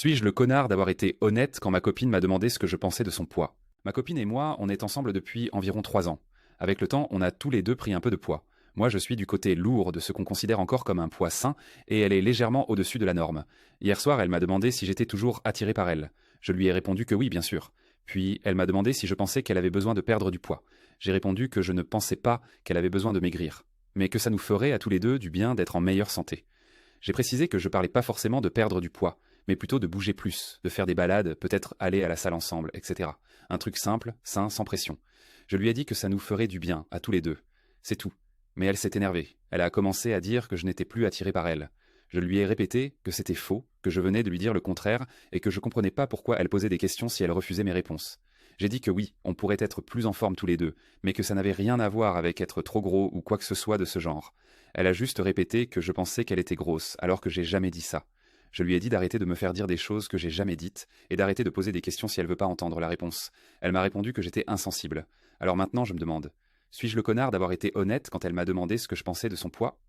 Suis-je le connard d'avoir été honnête quand ma copine m'a demandé ce que je pensais de son poids? Ma copine et moi, on est ensemble depuis environ 3 ans. Avec le temps, on a tous les deux pris un peu de poids. Moi, je suis du côté lourd de ce qu'on considère encore comme un poids sain, et elle est légèrement au-dessus de la norme. Hier soir, elle m'a demandé si j'étais toujours attiré par elle. Je lui ai répondu que oui, bien sûr. Puis, elle m'a demandé si je pensais qu'elle avait besoin de perdre du poids. J'ai répondu que je ne pensais pas qu'elle avait besoin de maigrir, mais que ça nous ferait à tous les deux du bien d'être en meilleure santé. J'ai précisé que je parlais pas forcément de perdre du poids, mais plutôt de bouger plus, de faire des balades, peut-être aller à la salle ensemble, etc. Un truc simple, sain, sans pression. Je lui ai dit que ça nous ferait du bien, à tous les deux. C'est tout. Mais elle s'est énervée. Elle a commencé à dire que je n'étais plus attiré par elle. Je lui ai répété que c'était faux, que je venais de lui dire le contraire, et que je comprenais pas pourquoi elle posait des questions si elle refusait mes réponses. J'ai dit que oui, on pourrait être plus en forme tous les deux, mais que ça n'avait rien à voir avec être trop gros ou quoi que ce soit de ce genre. Elle a juste répété que je pensais qu'elle était grosse, alors que j'ai jamais dit ça. Je lui ai dit d'arrêter de me faire dire des choses que j'ai jamais dites, et d'arrêter de poser des questions si elle veut pas entendre la réponse. Elle m'a répondu que j'étais insensible. Alors maintenant je me demande, suis-je le connard d'avoir été honnête quand elle m'a demandé ce que je pensais de son poids?